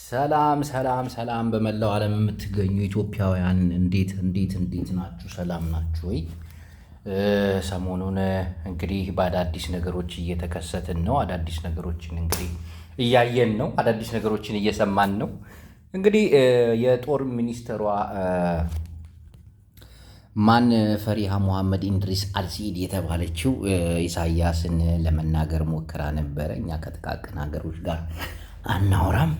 ሰላም ሰላም ሰላም በመላው ዓለም የምትገኙ ኢትዮጵያውያን እንዴት ናችሁ? ሰላም ናችሁ ወይ? ሰሞኑን እንግዲህ በአዳዲስ ነገሮች እየተከሰትን ነው። አዳዲስ ነገሮችን እንግዲህ እያየን ነው። አዳዲስ ነገሮችን እየሰማን ነው። እንግዲህ የጦር ሚኒስትሯ ፈሪሃ መሐመድ ኢድሪስ አልሲድ የተባለችው ኢሳያስን ለመናገር ሞክራ ነበረ። እኛ ከጥቃቅን ሀገሮች ጋር አናወራም።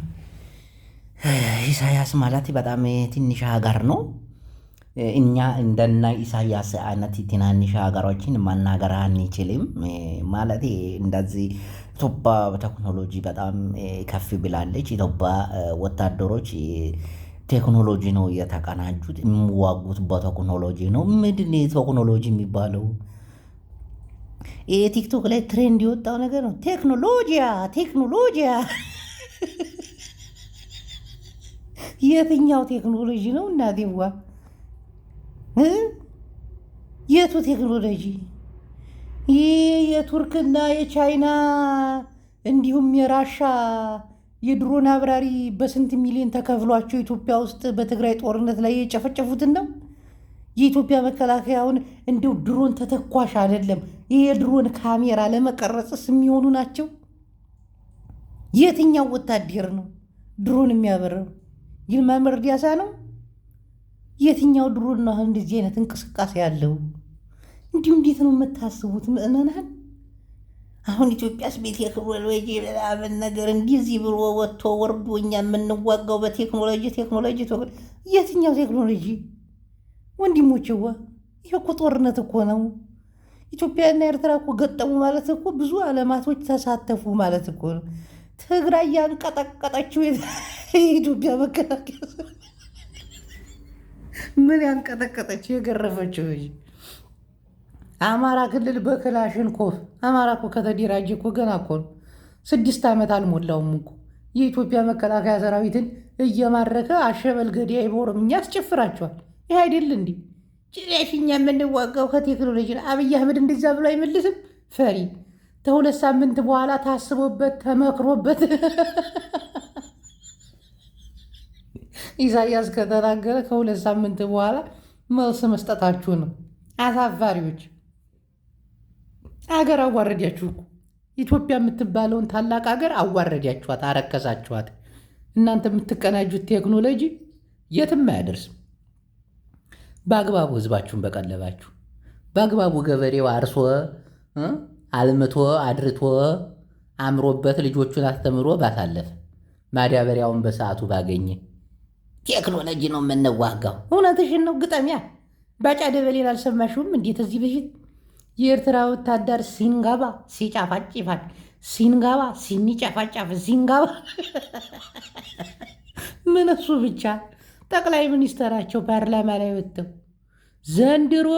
ኢሳያስ ማለት በጣም ትንሽ ሀገር ነው። እኛ እንደና ኢሳያስ አይነት ትናንሽ ሀገሮችን ማናገር አንችልም። ማለት እንደዚህ ኢትዮጵያ በቴክኖሎጂ በጣም ከፍ ብላለች። ኢትዮጵያ ወታደሮች ቴክኖሎጂ ነው የተቀናጁት፣ የሚዋጉት በቴክኖሎጂ ነው። ምንድን ነው ቴክኖሎጂ የሚባለው? ይሄ ቲክቶክ ላይ ትሬንድ የወጣው ነገር ነው። ቴክኖሎጂያ የትኛው ቴክኖሎጂ ነው እናቴዋ? የቱ ቴክኖሎጂ? ይህ የቱርክና የቻይና እንዲሁም የራሻ የድሮን አብራሪ በስንት ሚሊዮን ተከፍሏቸው ኢትዮጵያ ውስጥ በትግራይ ጦርነት ላይ የጨፈጨፉትን ነው። የኢትዮጵያ መከላከያውን እንዲሁ ድሮን ተተኳሽ አይደለም፣ ይህ የድሮን ካሜራ ለመቀረጽስ የሚሆኑ ናቸው። የትኛው ወታደር ነው ድሮን የሚያበረው? ይልማ መርዳሳ ነው? የትኛው ድሮን ነው እንደዚህ አይነት እንቅስቃሴ ያለው? እንዲሁ እንዴት ነው የምታስቡት ምእመናን? አሁን ኢትዮጵያስ በቴክኖሎጂ ምናምን ነገር እንደዚህ ብሎ ወጥቶ ወርዶ እኛ የምንዋጋው በቴክኖሎጂ የትኛው ቴክኖሎጂ? ወንድሞችዋ ይህ እኮ ጦርነት እኮ ነው። ኢትዮጵያና ኤርትራ እኮ ገጠሙ ማለት እኮ ብዙ ዓለማቶች ተሳተፉ ማለት እኮ ነው። ትግራይ ያንቀጠቀጠችው የኢትዮጵያ መከላከያ ምን ያንቀጠቀጠችው? የገረፈችው አማራ ክልል በክላሽንኮቭ። አማራ እኮ ከተደራጀ እኮ ገና እኮ 6 ዓመት አልሞላውም እኮ። የኢትዮጵያ መከላከያ ሰራዊትን እየማረከ አሸበል ገዳይ በኦሮምኛ ያስጨፍራቸዋል። ይህ አይደል እንዲ ጭራሽ እኛ የምንዋጋው ከቴክኖሎጂ ነው። አብይ አህመድ እንደዛ ብሎ አይመልስም። ፈሪ ከ2 ሳምንት በኋላ ታስቦበት ተመክሮበት ኢሳያስ ከተናገረ ከ2 ሳምንት በኋላ መልስ መስጠታችሁ ነው። አሳፋሪዎች፣ አገር አዋረዳችሁ እኮ። ኢትዮጵያ የምትባለውን ታላቅ ሀገር አዋረዳችኋት፣ አረከሳችኋት። እናንተ የምትቀናጁት ቴክኖሎጂ የትም አያደርስም። በአግባቡ ህዝባችሁን በቀለባችሁ፣ በአግባቡ ገበሬው አርሶ አልምቶ አድርቶ አምሮበት ልጆቹን አስተምሮ ባሳለፈ፣ ማዳበሪያውን በሰዓቱ ባገኘ። ቴክኖሎጂ ነው የምንዋጋው። እውነትሽን ነው። ግጠሚያ ባጫ ደበሌን አልሰማሽውም? እንዴት እዚህ በፊት የኤርትራ ወታደር ሲንጋባ ሲጫፋጭፋል፣ ሲንጋባ ሲኒጫፋጫፍ፣ ሲንጋባ ምን እሱ ብቻ ጠቅላይ ሚኒስተራቸው ፓርላማ ላይ ወጥተው ዘንድሮ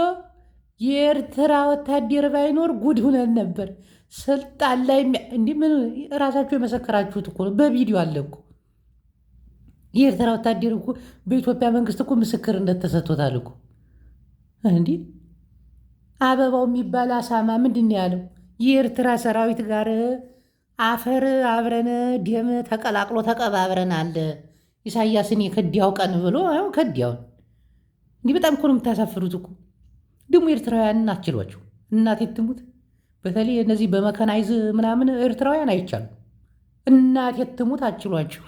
የኤርትራ ወታደር ባይኖር ጉድ ሁነን ነበር ስልጣን ላይ እንዲህ ምን ራሳቸው የመሰከራችሁት እኮ ነው። በቪዲዮ አለ እኮ። የኤርትራ ወታደር እኮ በኢትዮጵያ መንግስት እኮ ምስክርነት ተሰጥቶታል እኮ። እንዲህ አበባው የሚባል አሳማ ምንድን ያለው? የኤርትራ ሰራዊት ጋር አፈር አብረን ደም ተቀላቅሎ ተቀባብረን አለ ኢሳያስን የከዲያው ቀን ብሎ ከዲያውን። እንዲህ በጣም እኮ ነው የምታሳፍሩት እኮ። ደግሞ ኤርትራውያንን አችሏቸው። እናቴ ትሙት። በተለይ እነዚህ በመከናይዝ ምናምን ኤርትራውያን አይቻሉ። እናቴ ትሙት አችሏቸው።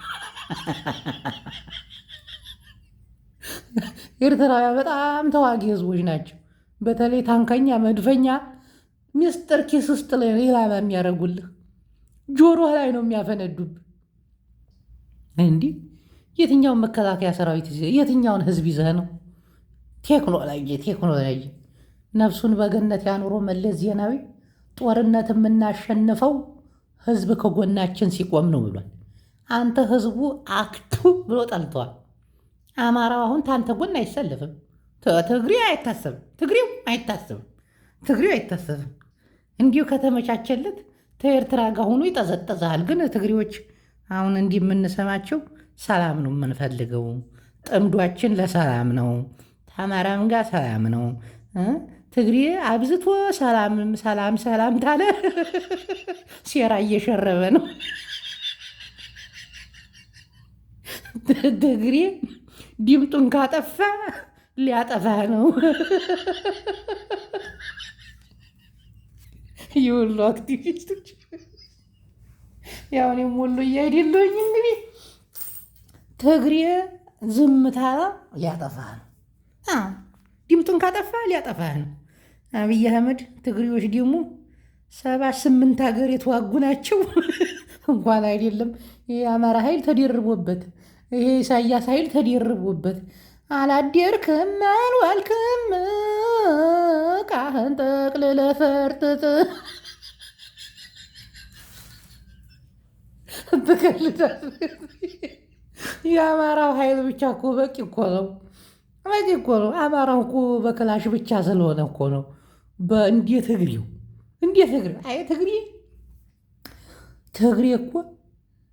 ኤርትራውያን በጣም ተዋጊ ህዝቦች ናቸው። በተለይ ታንከኛ፣ መድፈኛ ሚስጥር ኪስ ውስጥ ኢላማ የሚያደርጉልህ ጆሮ ላይ ነው የሚያፈነዱብ። እንዲህ የትኛውን መከላከያ ሰራዊት የትኛውን ህዝብ ይዘህ ነው? ቴክኖሎጂ ነፍሱን በገነት ያኑሮ መለስ ዜናዊ ጦርነት የምናሸንፈው ህዝብ ከጎናችን ሲቆም ነው ብሏል። አንተ ህዝቡ አክቱ ብሎ ጠልተዋል። አማራው አሁን ታንተ ጎን አይሰልፍም። ትግሬው አይታሰብም። እንዲሁ ከተመቻቸለት ከኤርትራ ጋር ሆኖ ይጠዘጠዛል። ግን ትግሬዎች አሁን እንዲህ የምንሰማቸው ሰላም ነው የምንፈልገው፣ ጥምዷችን ለሰላም ነው፣ ከአማራም ጋር ሰላም ነው። ትግሬ አብዝቶ ሰላም ታለ ሴራ እየሸረበ ነው። ትግሬ ድምጡን ካጠፋ ሊያጠፋ ነው። የወሎ አክቲቪስቶች ያው እኔም ወሎ እያይደለኝ እንግዲህ ትግሬ ዝምታ ሊያጠፋ ነው። ድምጡን ካጠፋ ሊያጠፋ ነው። አብይ አህመድ ትግሬዎች ደግሞ 78 ሀገር የተዋጉ ናቸው። እንኳን አይደለም የአማራ ኃይል ተደርቦበት ይሄ ኢሳያስ ኃይል ተደርቦበት አላደርክም አልዋልክም ቃህን ጠቅልለ ፈርጥጥ ትቀልዳለህ። የአማራው ኃይል ብቻ እኮ በቂ እኮ ነው። በቂ እኮ ነው። አማራው እኮ በክላሽ ብቻ ስለሆነ እኮ ነው። እንዴት ትግሬው እንዴት ትግሬ አይ ትግሬ እኮ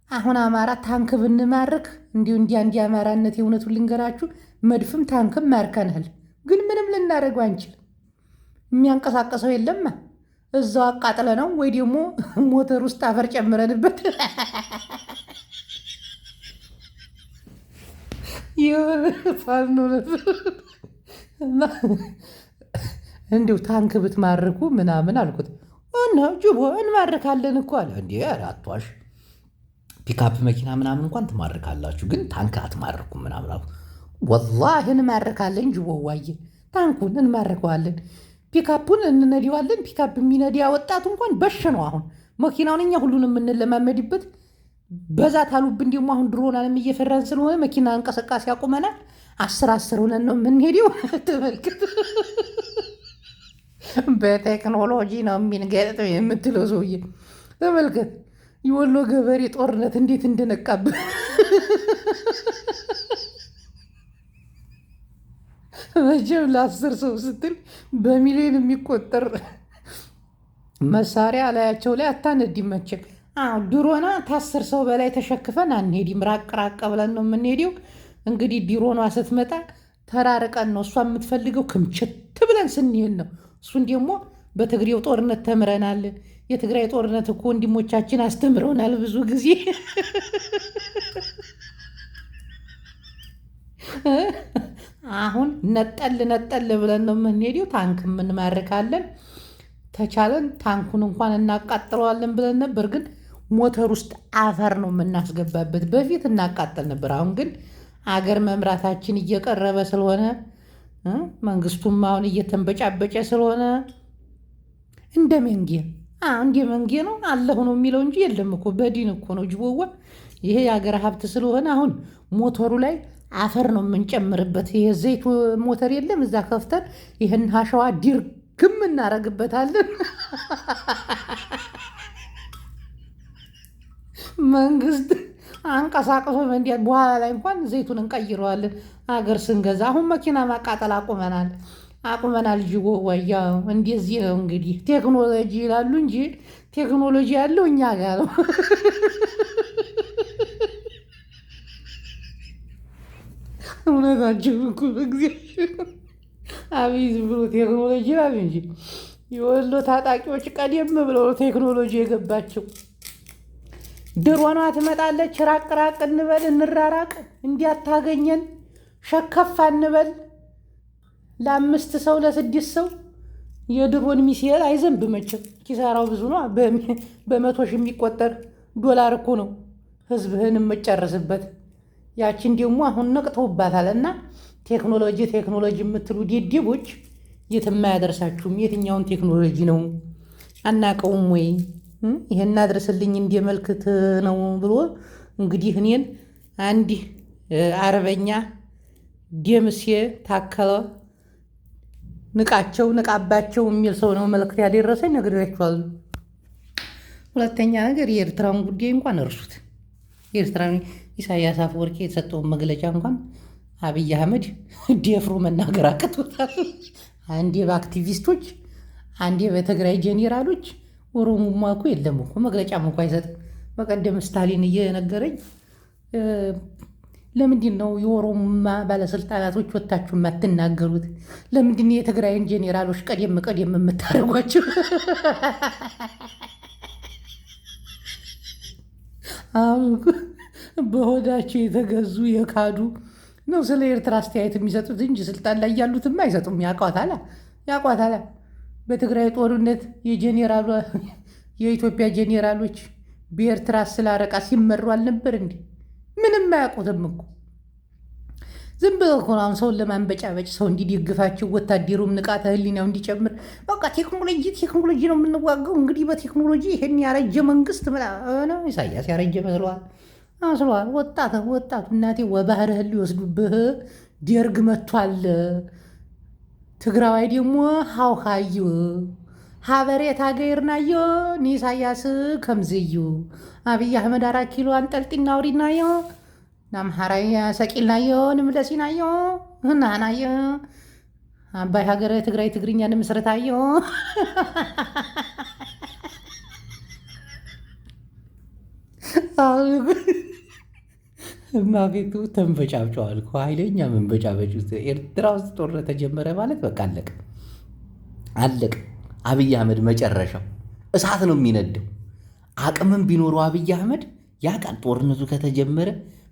አሁን አማራ ታንክ ብንማርክ እንዲህ አማራነት የእውነቱን ልንገራችሁ፣ መድፍም ታንክም ማርከናል፣ ግን ምንም ልናደርገው አንችልም። የሚያንቀሳቀሰው የለማ እዛው አቃጥለ ነው ወይ ደግሞ ሞተር ውስጥ አፈር ጨምረንበት የሆነ ፋኖ ነበር እና እንዲሁ ታንክ ብትማርኩ ምናምን አልኩት እና ጅቦ እንማርካለን እኮ አለ። እንዲ አትዋሽ፣ ፒካፕ መኪና ምናምን እንኳን ትማርካላችሁ፣ ግን ታንክ አትማርኩም ምናምን አልኩት። ወላሂ እንማርካለን ጅቦ ዋየ፣ ታንኩን እንማርከዋለን፣ ፒካፑን እንነዲዋለን። ፒካፕ የሚነዲያ ወጣቱ እንኳን በሽ ነው። አሁን መኪናውን እኛ ሁሉንም የምንለማመድበት በዛ ታሉብን። ደግሞ አሁን ድሮናንም እየፈራን ስለሆነ መኪና እንቅስቃሴ ያቁመናል። 10 ሆነን ነው የምንሄደው። ተመልከት፣ በቴክኖሎጂ ነው የሚንገጠው የምትለው ሰውዬ ተመልከት። የወሎ ገበሬ ጦርነት እንዴት እንደነቃብህ መቼም ለ10 ሰው ስትል በሚሊዮን የሚቆጠር መሳሪያ ላያቸው ላይ አታነዲም መቼም። ድሮና ከ10 ሰው በላይ ተሸክፈን አንሄድም። ራቅ ራቅ ብለን ነው የምንሄደው። እንግዲህ ድሮኗ ስትመጣ ተራርቀን ነው እሷ የምትፈልገው ክምችት ብለን ስንሄድ ነው። እሱን ደግሞ በትግሬው ጦርነት ተምረናል። የትግራይ ጦርነት እኮ ወንድሞቻችን አስተምረውናል ብዙ ጊዜ። አሁን ነጠል ብለን ነው የምንሄደው። ታንክ እንማርካለን። ተቻለን ታንኩን እንኳን እናቃጥለዋለን ብለን ነበር፣ ግን ሞተር ውስጥ አፈር ነው የምናስገባበት። በፊት እናቃጠል ነበር። አሁን ግን አገር መምራታችን እየቀረበ ስለሆነ መንግስቱም አሁን እየተንበጫበጨ ስለሆነ እንደ መንጌ ነው አለሁ ነው የሚለው እንጂ የለም እኮ በዲን እኮ ነው ጅቦዋ። ይሄ የሀገር ሀብት ስለሆነ አሁን ሞተሩ ላይ አፈር ነው የምንጨምርበት። ይሄ ዘይቱ ሞተር የለም እዛ ከፍተን ይህን ሀሸዋ ዲርግም እናደርግበታለን። መንግስት አንቀሳቅሶ መንዲያት በኋላ ላይ እንኳን ዘይቱን እንቀይረዋለን አገር ስንገዛ። አሁን መኪና ማቃጠል አቁመናል። ጅቦ ወያ እንደዚህ ነው እንግዲህ። ቴክኖሎጂ ይላሉ እንጂ ቴክኖሎጂ ያለው እኛ ጋር ነው። እውነታቸው እኮ በእግዚአብሔር አብይ ዝም ብሎ ቴክኖሎጂ ይላል እንጂ የወሎ ታጣቂዎች ቀደም ብለው ቴክኖሎጂ የገባቸው። ድሮኗ ትመጣለች። ራቅ እንበል፣ እንራራቅ፣ እንዲያታገኘን ሸከፍ እንበል። ለ5 ሰው ለ6 ሰው የድሮን ሚሳኤል አይዘንብ መቼም ኪሳራው ብዙ ነው። በመቶ ሺህ የሚቆጠር ዶላር እኮ ነው ህዝብህን የምጨርስበት። ያችን ደግሞ አሁን ነቅተውባታል። እና ቴክኖሎጂ የምትሉ ዴዴቦች የትም አያደርሳችሁም። የትኛውን ቴክኖሎጂ ነው አናቀውም ወይ? ይሄን አድርስልኝ እንዲመልክት ነው ብሎ እንግዲህ እኔን አንድ አርበኛ ደምሴ ታከለ ንቃባቸው የሚል ሰው ነው መልእክት ያደረሰኝ። ነግሬያችኋለሁ። ሁለተኛ ነገር የኤርትራውን ጉዳይ እንኳን እርሱት። የኤርትራ ኢሳያስ አፈወርቂ የተሰጠውን መግለጫ እንኳን አብይ አህመድ ደፍሮ መናገር አቅቶታል። አንዴ በአክቲቪስቶች፣ አንዴ በትግራይ ጄኔራሎች። ኦሮሞማ እኮ የለም እኮ መግለጫም እኮ አይሰጥም። በቀደም ስታሊን እየነገረኝ ለምንድን ነው የኦሮሞማ ባለስልጣናቶች ወታችሁ የማትናገሩት? ለምንድን የትግራይን ጄኔራሎች ቀደም የምታደርጓቸው? በሆዳቸው የተገዙ የካዱ ነው ስለ ኤርትራ አስተያየት የሚሰጡት እንጂ ስልጣን ላይ ያሉትማ አይሰጡም። ያቋታላ በትግራይ ጦርነት የኢትዮጵያ ጄኔራሎች በኤርትራ ስላረቃ ሲመሩ አልነበር እንዴ? ምንም አያውቁትም እኮ ዝም ብለው እኮ ነው ሰውን ለማንበጫበጭ ሰው እንዲደግፋቸው ወታደሩም ንቃተ ህሊናው እንዲጨምር በቃ ቴክኖሎጂ ነው የምንዋጋው። እንግዲህ በቴክኖሎጂ ይሄን ያረጀ መንግስት ኢሳያስ ያረጀ መስሏል። ወጣቱ እናቴ ወባህርህን ሊወስዱብህ ደርግ መጥቷል። ትግራዋይ ደግሞ ሃውሃዩ ሀበሬት ሀገርናዮ ንኢሳያስ ከምዝዩ አብይ አሕመድ 4 ኪሎ አንጠልጢና ውሪናዮ ናምሓራይ ሰቂልናዮ ንምለሲናዮ ናናዮ አባይ ሀገረ ትግራይ ትግርኛ ንምስረታዮ እናቤቱ ተንበጫብጨዋል። ኃይለኛ መንበጫበጭ ውስጥ ኤርትራ ውስጥ ጦርነት ተጀመረ ማለት በቃ አለቅ። አብይ አህመድ መጨረሻው እሳት ነው የሚነደው። አቅምም ቢኖረው አብይ አህመድ ያውቃል ጦርነቱ ከተጀመረ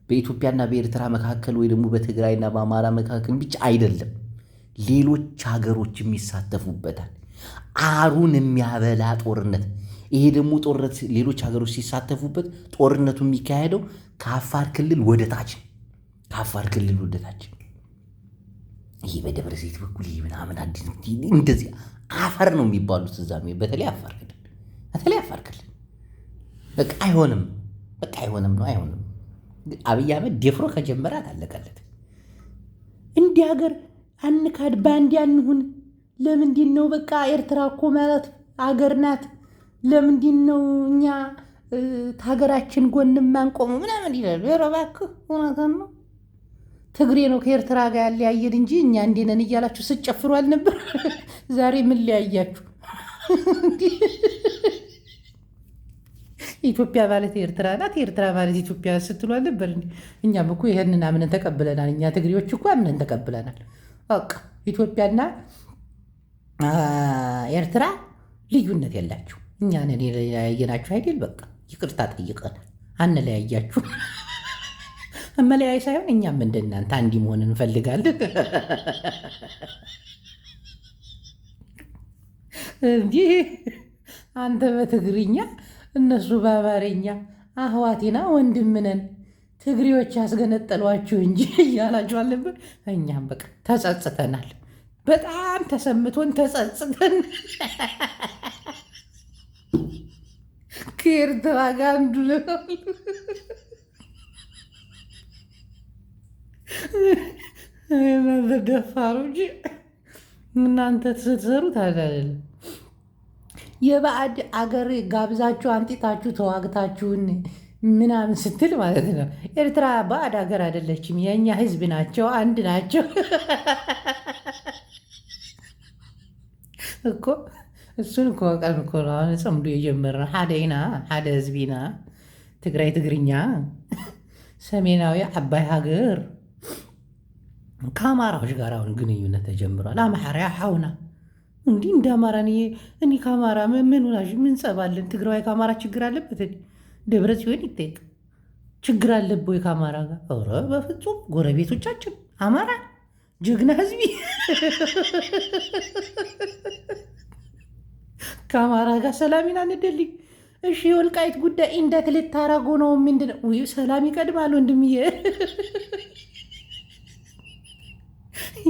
በኢትዮጵያና በኤርትራ መካከል ወይ ደግሞ በትግራይና በአማራ መካከል ብቻ አይደለም፣ ሌሎች ሀገሮችም ይሳተፉበታል። አሩን የሚያበላ ጦርነት። ይሄ ደግሞ ጦርነት ሌሎች ሀገሮች ሲሳተፉበት ጦርነቱ የሚካሄደው ከአፋር ክልል ወደ ታች፣ ይሄ በደብረ ዘይት በኩል ይሄ ምናምን አዲስ እንደዚህ አፈር ነው የሚባሉት እዛ በተለይ አፋር ክልል በቃ አይሆንም ነው። አብይ አህመድ ደፍሮ ከጀመራት አለቀለት። እንዲህ ሀገር አንካድ በአንድ አንሁን። ለምንድን ነው በቃ ኤርትራ እኮ ማለት አገር ናት። ለምንድን ነው እኛ ከሀገራችን ጎን ማንቆመው ምናምን ይላሉ። ኧረ እባክህ እውነትን ነው። ትግሬ ነው ከኤርትራ ጋር ያለያየን እንጂ እኛ እንዴ ነን እያላችሁ ስጨፍሩ አልነበር? ዛሬ ምን ሊያያችሁ? ኢትዮጵያ ማለት ኤርትራ ናት፣ ኤርትራ ማለት ኢትዮጵያ ስትሉ አልነበር? እኛም እኮ ይህንን አምነን ተቀብለናል። እኛ ትግሬዎች እኮ አምነን ተቀብለናል። በቃ ኢትዮጵያና ኤርትራ ልዩነት የላችሁ። እኛ ነን የለያየናችሁ አይደል? በቃ ይቅርታ ጠይቀናል። አንለያያችሁ። መለያይ ሳይሆን እኛም እንደናንተ አንዲ መሆን እንፈልጋለን። እንዲህ አንተ በትግርኛ እነሱ በአማርኛ አህዋቴና ወንድምነን ትግሬዎች ያስገነጠሏችሁ እንጂ እያላችሁ አልነበር? እኛም በቃ ተጸጽተናል። በጣም ተሰምቶን ተጸጽተን ከኤርትራ ጋር አንዱ ደፋሮች እናንተ ስትሰሩት አይደለም። የባዕድ አገር ጋብዛችሁ አንጢታችሁ ተዋግታችሁን ምናምን ስትል ማለት ነው። ኤርትራ ባዕድ አገር አይደለችም፣ የእኛ ህዝብ ናቸው፣ አንድ ናቸው እኮ። እሱን እኮ ቀን እኮ አሁን ጽምዶ የጀመርነው ሓደይና ሓደ ህዝቢና ትግራይ ትግርኛ ሰሜናዊ ዓባይ ሃገር ከአማራዎች ጋር አሁን ግንኙነት ተጀምሯል። አማርያ ሓውና እንዲህ እንደ አማራ እኔ ከአማራ ምን ጸባለን? ትግራዋይ ከአማራ ችግር አለበት? ደብረ ጽዮን ይጠየቅ ችግር አለበት ወይ ከአማራ ጋር? ኧረ በፍጹም ጎረቤቶቻችን አማራ ጀግና ህዝቢ ከአማራ ጋር ሰላሚና እንደልኝ። እሺ የወልቃይት ጉዳይ እንዴት ልታረጉ ነው? ምንድነው? ሰላም ይቀድማል ወንድምዬ።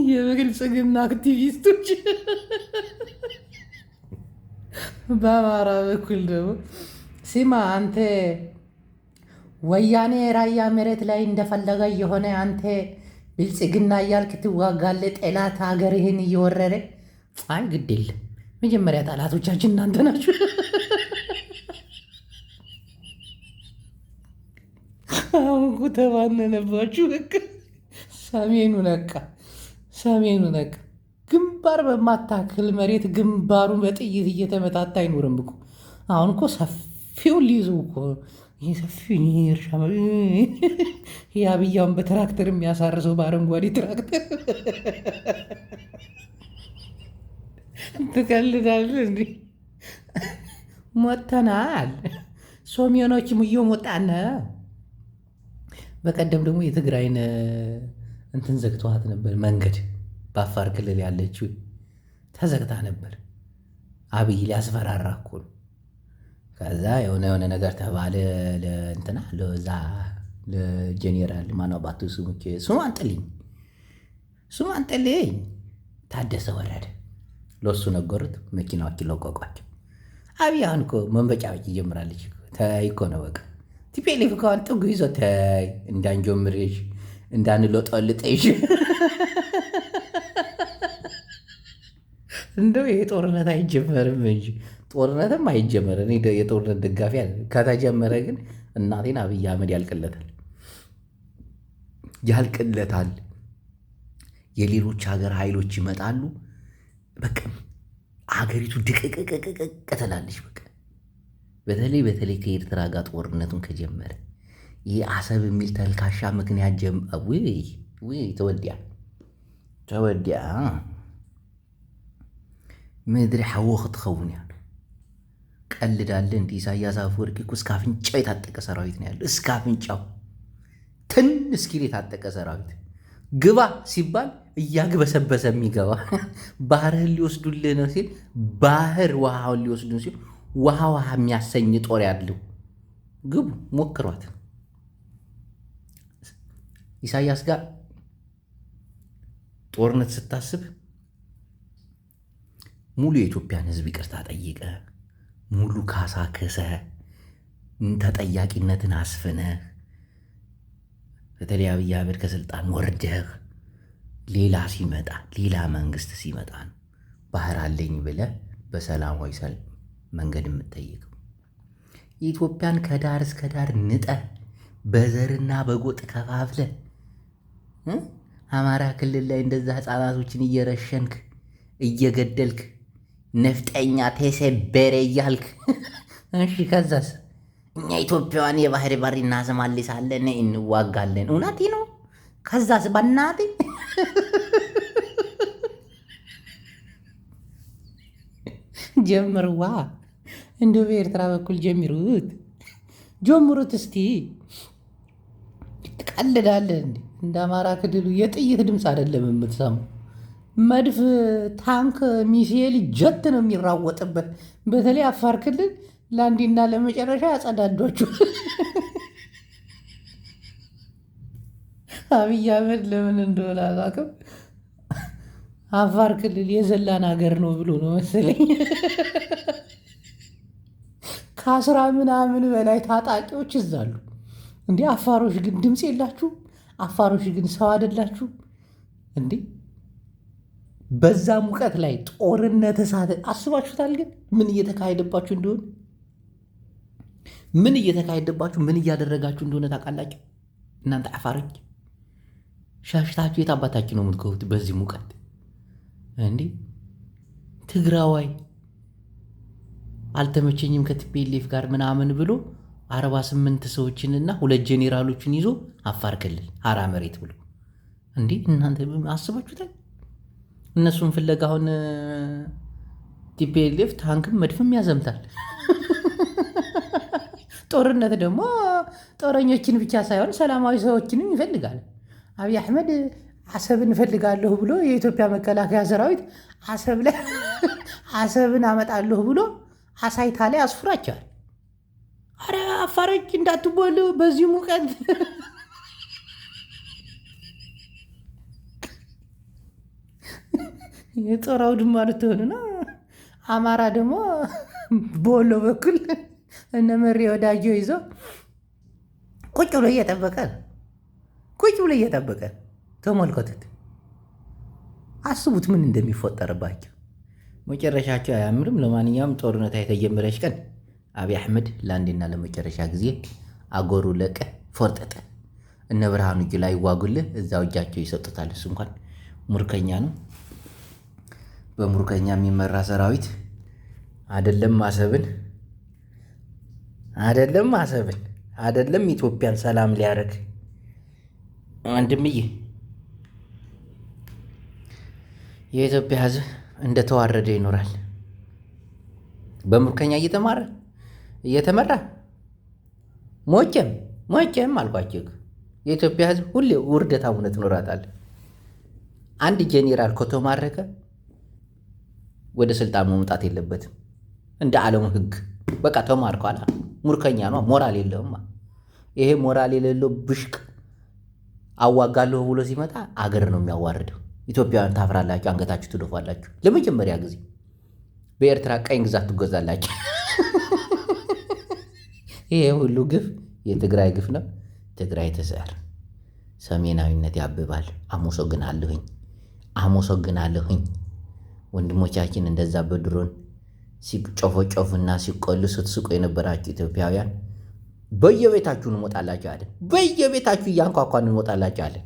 የብልጽግና አክቲቪስቶች በአማራ በኩል ደግሞ ሲማ አንተ ወያኔ ራያ መሬት ላይ እንደፈለገ የሆነ አንተ ብልጽግና እያልክ ትዋጋለህ። ጠላት ሀገርህን እየወረረ አይ ግድ የለም መጀመሪያ ጠላቶቻችን እናንተ ናችሁ። አሁን እኮ ተባነነባችሁ። ሰሜኑ ነቃ። ግንባር በማታክል መሬት ግንባሩን በጥይት እየተመታታ አይኖርም እኮ። አሁን እኮ ሰፊውን ሊይዙ እኮ ይህ ሰፊው እርሻ የአብያውን በትራክተር የሚያሳርሰው በአረንጓዴ ትራክተር ትቀልዳለህ እንዴ? ሞተናል። ሶሚዮኖችም እየሞጣን በቀደም ደግሞ የትግራይን እንትን ዘግተዋት ነበር። መንገድ በአፋር ክልል ያለችው ተዘግታ ነበር። አብይ ሊያስፈራራ እኮ ነው። ከዛ የሆነ ነገር ተባለ። ለእንትና ለዛ ለጄኔራል ማነው አባቱ ስሟን ጥልኝ ታደሰ ወረደ ለሱ ነገሩት። መኪናዎች ለቆቋቸው። አብይ አሁን እኮ መንበጫበጭ ይጀምራለች። ተይ እኮ ነው በቃ ቲፔሌፍ ከሆን ጥጉ ይዞ ተይ እንዳንጀምርሽ እንዳንሎጠልጥሽ። እንደው ይሄ ጦርነት አይጀመርም እንጂ ጦርነትም አይጀመር። እኔ የጦርነት ደጋፊ አለ። ከተጀመረ ግን እናቴን አብይ አህመድ ያልቅለታል። የሌሎች ሀገር ኃይሎች ይመጣሉ። በቃ ሀገሪቱ ድቅቅቅቅቅ ትላለች። በቃ በተለይ ከኤርትራ ጋር ጦርነቱን ከጀመረ ይህ አሰብ የሚል ተልካሻ ምክንያት ተወዲያ ምድሪ ሓዎ ክትኸውን ያሉ ቀልዳለ እንዲ ኢሳያስ አፈወርቂ እኮ እስከ አፍንጫው የታጠቀ ሰራዊት ነው ያለው። እስከ አፍንጫው ትን እስኪል የታጠቀ ሰራዊት ግባ ሲባል እያግበሰበሰ የሚገባ ባህርህን ሊወስዱልህ ነው ሲል ባህር ውሃውን ሊወስዱ ሲል ውሃ የሚያሰኝ ጦር ያለው ግቡ ሞክሯት። ኢሳያስ ጋር ጦርነት ስታስብ ሙሉ የኢትዮጵያን ሕዝብ ይቅርታ ጠይቀ፣ ሙሉ ካሳ ክሰ፣ ተጠያቂነትን አስፍነ፣ በተለይ አብይ አህመድ ከስልጣን ወርደህ ሌላ መንግስት ሲመጣ ነው ባህር አለኝ ብለህ በሰላማዊ ሰልፍ መንገድ የምትጠይቀው። ኢትዮጵያን ከዳር እስከ ዳር ንጠ በዘርና በጎጥ ከፋፍለ አማራ ክልል ላይ እንደዛ ህፃናቶችን እየረሸንክ እየገደልክ ነፍጠኛ ተሰበረ እያልክ እሺ፣ ከዛስ እኛ ኢትዮጵያውያን የባህር በር እናስመልሳለን እንዋጋለን። እውነቴ ነው። ከዛስ በናቴ ጀምርዋ እንደ በኤርትራ በኩል ጀምሩት እስቲ። ትቀልዳለህ እንዴ? እንደ አማራ ክልሉ የጥይት ድምፅ አይደለም የምትሰማው። መድፍ፣ ታንክ፣ ሚሳኤል፣ ጀት ነው የሚራወጥበት። በተለይ አፋር ክልል ለአንዴና ለመጨረሻ ያጸዳዷችሁ። አብይ አህመድ ለምን እንደሆነ አላውቅም። አፋር ክልል የዘላን ሀገር ነው ብሎ ነው መሰለኝ። ከ10 ምናምን በላይ ታጣቂዎች ይዛሉ። እንዴ አፋሮች ግን ድምፅ የላችሁ? አፋሮች ግን ሰው አይደላችሁ እንዴ? በዛ ሙቀት ላይ ጦርነት እሳት አስባችሁታል? ግን ምን እየተካሄደባችሁ እንደሆነ ምን እያደረጋችሁ እንደሆነ ታውቃላችሁ? እናንተ አፋሮች ሻሽታችሁ የት አባታችሁ ነው የምትገቡት በዚህ ሙቀት እንዴ? ትግራዋይ አልተመቸኝም ከቲፒኤልኤፍ ጋር ምናምን ብሎ 48 ሰዎችንና 2 ጄኔራሎችን ይዞ አፋር ክልል ሀራ መሬት ብሎ እንዴ! እናንተ አስባችሁታል? እነሱን ፍለጋ አሁን ቲፒኤልኤፍ ታንክም መድፍም ያዘምታል። ጦርነት ደግሞ ጦረኞችን ብቻ ሳይሆን ሰላማዊ ሰዎችንም ይፈልጋል። አብይ አህመድ አሰብን እፈልጋለሁ ብሎ የኢትዮጵያ መከላከያ ሰራዊት አሰብን አመጣለሁ ብሎ አሳይታ ላይ አስፍራቸዋል። አረ አፋሮች እንዳትቦሉ በዚህ ሙቀት። የጦር አውድማ ልትሆኑ ነው። አማራ ደግሞ በወሎ በኩል እነ መሪ ወዳጆ ይዞ ቁጭ ብሎ እየጠበቀ ተመልከቱት። አስቡት ምን እንደሚፈጠርባቸው። መጨረሻቸው አያምርም። ለማንኛውም ጦርነት የተጀመረች ቀን አብይ አህመድ ለአንዴና ለመጨረሻ ጊዜ አገሩ ለቀ ፎርጠጠ። እነ ብርሃኑ እጅ ላይ ይዋጉልህ፣ እዛው እጃቸው ይሰጡታል። እሱ እንኳን ሙርከኛ ነው። በሙርከኛ የሚመራ ሰራዊት አይደለም ኢትዮጵያን ሰላም ሊያደርግ ወንድምዬ፣ የኢትዮጵያ ሕዝብ እንደተዋረደ ይኖራል። በሙርከኛ እየተመራ ሞጨም አልኳቸው። የኢትዮጵያ ሕዝብ ሁሌ ውርደታሙነት ትኖራታል። አንድ ጄኔራል ከተማረከ ወደ ስልጣን መምጣት የለበትም። እንደ ዓለሙ ሕግ በቃ ተማርኳል። ሙርከኛ ነው፣ ሞራል የለውም። ይሄ ሞራል የሌለው ብሽቅ አዋጋለሁ ብሎ ሲመጣ አገር ነው የሚያዋርደው። ኢትዮጵያውያን ታፍራላችሁ፣ አንገታችሁ ትደፋላችሁ። ለመጀመሪያ ጊዜ በኤርትራ ቀኝ ግዛት ትገዛላችሁ። ይሄ ሁሉ ግፍ የትግራይ ግፍ ነው። ትግራይ ትዘር፣ ሰሜናዊነት ያብባል። አመሰግናለሁኝ። ወንድሞቻችን እንደዛ በድሮን ሲጮፎጮፍና ሲቆሉ ስትስቁ የነበራችሁ ኢትዮጵያውያን በየቤታችሁ እንሞጣላችሁ አለን። በየቤታችሁ እያንኳኳን እንሞጣላችሁ አለን።